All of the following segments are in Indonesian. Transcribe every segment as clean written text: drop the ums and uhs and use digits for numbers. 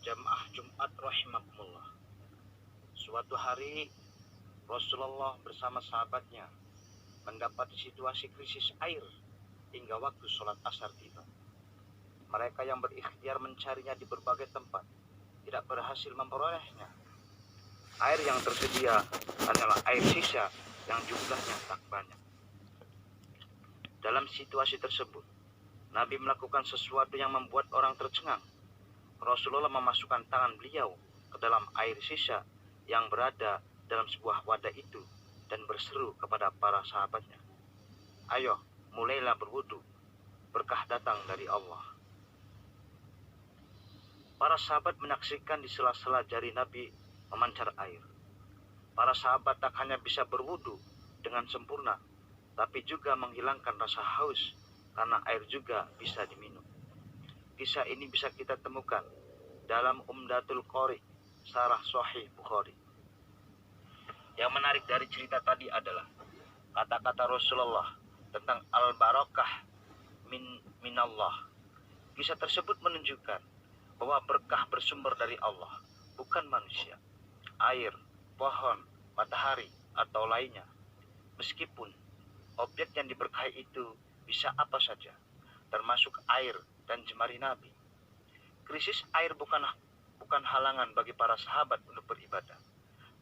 Jamaah Jumat rahimakumullah. Suatu hari Rasulullah bersama sahabatnya mendapati situasi krisis air hingga waktu sholat asar tiba. Mereka yang berikhtiar mencarinya di berbagai tempat tidak berhasil memperolehnya. Air yang tersedia adalah air sisa yang jumlahnya tak banyak. Dalam situasi tersebut, Nabi melakukan sesuatu yang membuat orang tercengang. Rasulullah memasukkan tangan beliau ke dalam air sisa yang berada dalam sebuah wadah itu dan berseru kepada para sahabatnya, "Ayo, mulailah berwudu, berkah datang dari Allah." Para sahabat menyaksikan di sela-sela jari Nabi memancar air. Para sahabat tak hanya bisa berwudu dengan sempurna, tapi juga menghilangkan rasa haus karena air juga bisa diminum. Kisah ini bisa kita temukan dalam Umdatul Qari, Syarah Sahih Bukhari. Yang menarik dari cerita tadi adalah kata-kata Rasulullah tentang al-barakah minallah. Kisah tersebut menunjukkan bahwa berkah bersumber dari Allah, bukan manusia, air, pohon, matahari, atau lainnya. Meskipun objek yang diberkahi itu bisa apa saja, termasuk air dan jemari Nabi. Krisis air bukan halangan bagi para sahabat untuk beribadah.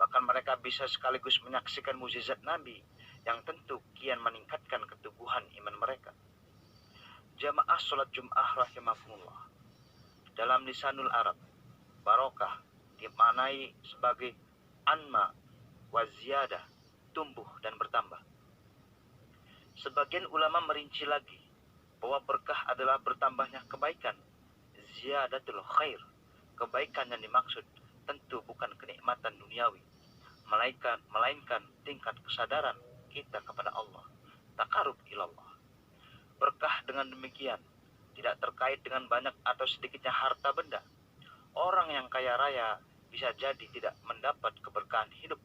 Bahkan mereka bisa sekaligus menyaksikan mukjizat Nabi yang tentu kian meningkatkan keteguhan iman mereka. Jamaah sholat Jum'ah rahimakumullah. Dalam lisanul Arab, barokah dimaknai sebagai anma wa ziyadah, tumbuh dan bertambah. Sebagian ulama merinci lagi bahwa berkah adalah bertambahnya kebaikan, ziyadatul khair. Kebaikan yang dimaksud tentu bukan kenikmatan duniawi, melainkan tingkat kesadaran kita kepada Allah, taqarrub ilallah. Berkah dengan demikian tidak terkait dengan banyak atau sedikitnya harta benda. Orang yang kaya raya bisa jadi tidak mendapat keberkahan hidup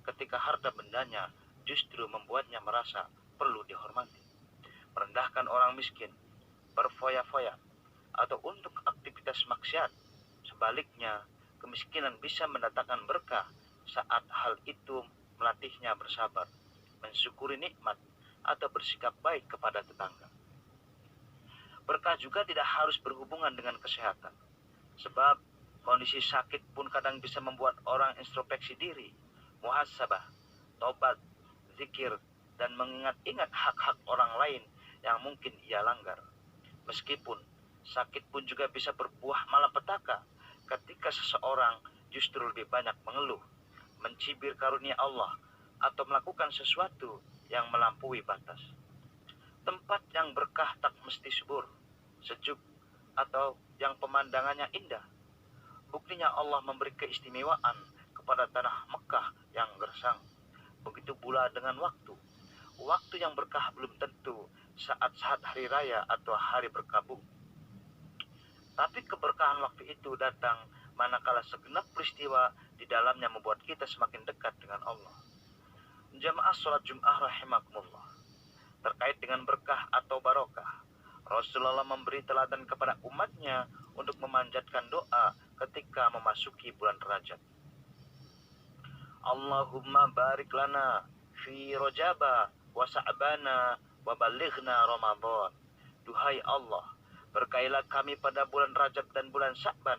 ketika harta bendanya justru membuatnya merasa perlu dihormati. Merendahkan orang miskin, berfoya-foya, atau untuk aktivitas maksiat. Sebaliknya, kemiskinan bisa mendatangkan berkah saat hal itu melatihnya bersabar, mensyukuri nikmat, atau bersikap baik kepada tetangga. Berkah juga tidak harus berhubungan dengan kesehatan, sebab kondisi sakit pun kadang bisa membuat orang introspeksi diri, muhasabah, tobat, zikir, dan mengingat-ingat hak-hak orang lain yang mungkin ia langgar. Meskipun sakit pun juga bisa berbuah malapetaka ketika seseorang justru lebih banyak mengeluh, mencibir karunia Allah, atau melakukan sesuatu yang melampaui batas. Tempat yang berkah tak mesti subur, sejuk, atau yang pemandangannya indah. Buktinya Allah memberi keistimewaan kepada tanah Mekah yang gersang. Begitu pula dengan waktu. Waktu yang berkah belum tentu saat-saat hari raya atau hari berkabung. Tapi keberkahan waktu itu datang manakala segenap peristiwa di dalamnya membuat kita semakin dekat dengan Allah. Jamaah sholat Jum'ah rahimakumullah. Terkait dengan berkah atau barokah, Rasulullah memberi teladan kepada umatnya untuk memanjatkan doa ketika memasuki bulan Rajab. Allahumma barik lana fi Rajaba wa Sa'bana wa balighna Ramadan. Duhai Allah, berkailah kami pada bulan Rajab dan bulan Sya'ban,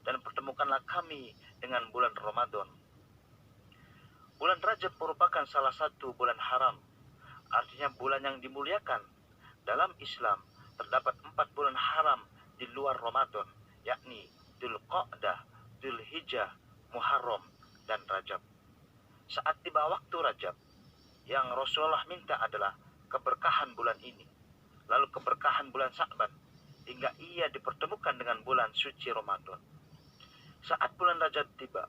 dan pertemukanlah kami dengan bulan Ramadan. Bulan Rajab merupakan salah satu bulan haram, artinya bulan yang dimuliakan. Dalam Islam, terdapat 4 bulan haram di luar Ramadan, yakni Dzulqa'dah, Dzulhijjah, Muharram, dan Rajab. Saat tiba waktu Rajab, yang Rasulullah minta adalah keberkahan bulan ini, lalu keberkahan bulan Sya'ban, hingga ia dipertemukan dengan bulan suci Ramadan. Saat bulan Rajab tiba,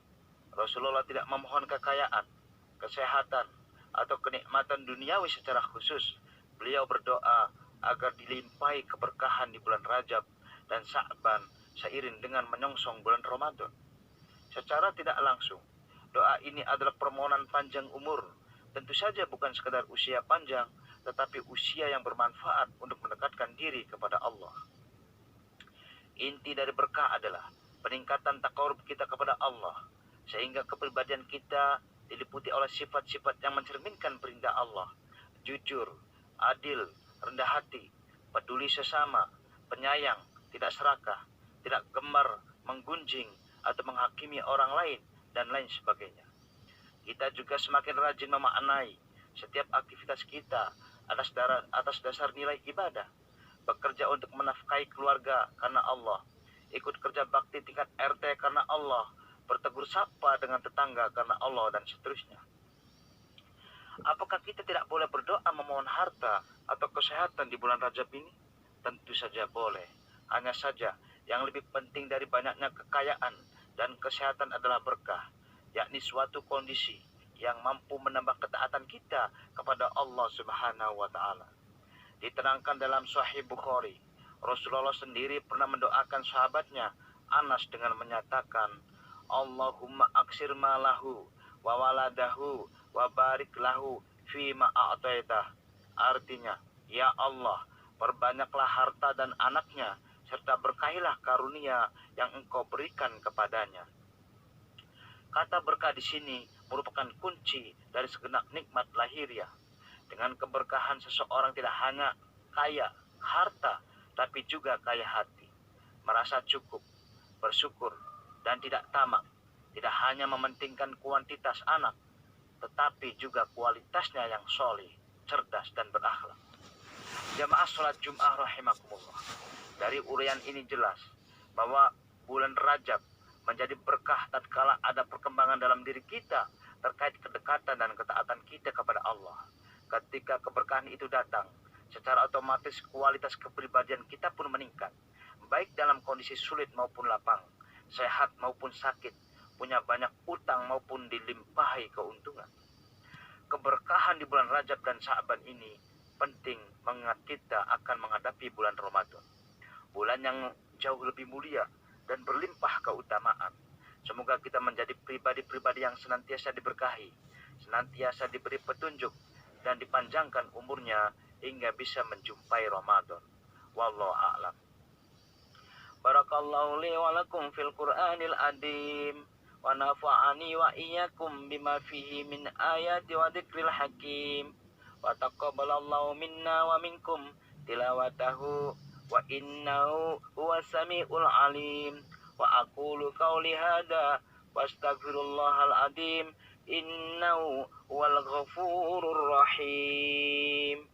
Rasulullah tidak memohon kekayaan, kesehatan, atau kenikmatan duniawi secara khusus. Beliau berdoa agar dilimpahi keberkahan di bulan Rajab dan Sya'ban seiring dengan menyongsong bulan Ramadan. Secara tidak langsung, doa ini adalah permohonan panjang umur. Tentu saja bukan sekadar usia panjang, tetapi usia yang bermanfaat untuk mendekatkan diri kepada Allah. Inti dari berkah adalah peningkatan taqarrub kita kepada Allah, sehingga kepribadian kita diliputi oleh sifat-sifat yang mencerminkan perintah Allah: jujur, adil, rendah hati, peduli sesama, penyayang, tidak serakah, tidak gemar menggunjing atau menghakimi orang lain, dan lain sebagainya. Kita juga semakin rajin memaknai setiap aktivitas kita atas dasar nilai ibadah. Bekerja untuk menafkahi keluarga karena Allah, ikut kerja bakti tingkat RT karena Allah, bertegur sapa dengan tetangga karena Allah, dan seterusnya. Apakah kita tidak boleh berdoa memohon harta atau kesehatan di bulan Rajab ini? Tentu saja boleh. Hanya saja yang lebih penting dari banyaknya kekayaan dan kesehatan adalah berkah, yakni suatu kondisi yang mampu menambah ketaatan kita kepada Allah Subhanahu wa Ta'ala. Diterangkan dalam Sahih Bukhari, Rasulullah sendiri pernah mendoakan sahabatnya Anas dengan menyatakan, Allahumma aksir malahu wa waladahu wa barik lahu fima a'taitah. Artinya, ya Allah, perbanyaklah harta dan anaknya, serta berkahilah karunia yang Engkau berikan kepadanya. Kata berkah di sini merupakan kunci dari segenap nikmat lahiriah. Dengan keberkahan seseorang tidak hanya kaya harta, tapi juga kaya hati, merasa cukup, bersyukur, dan tidak tamak. Tidak hanya mementingkan kuantitas anak, tetapi juga kualitasnya yang soleh, cerdas, dan berakhlak. Jamaah sholat Jum'ah rahimakumullah. Dari uraian ini jelas bahwa bulan Rajab menjadi berkah tatkala ada perkembangan dalam diri kita terkait kedekatan dan ketaatan kita kepada Allah. Ketika keberkahan itu datang, secara otomatis kualitas kepribadian kita pun meningkat, baik dalam kondisi sulit maupun lapang, sehat maupun sakit, punya banyak utang maupun dilimpahi keuntungan. Keberkahan di bulan Rajab dan Sya'ban ini penting mengingat kita akan menghadapi bulan Ramadan, bulan yang jauh lebih mulia dan berlimpah keutamaan. Semoga kita menjadi pribadi-pribadi yang senantiasa diberkahi, senantiasa diberi petunjuk, dan dipanjangkan umurnya hingga bisa menjumpai Ramadan. Wallahu a'lam. Barakallahu li wa lakum fil Qur'anil adim, wa nafa'ani wa iyyakum bima fihi min ayati wa dzikril hakim, wa taqabbalallahu minna wa minkum tilawatahu, wa innahu huwas samiul alim. Wa aqulu qawli hadza wa astaghfirullahal adim, innahu huwal ghafurur rahim.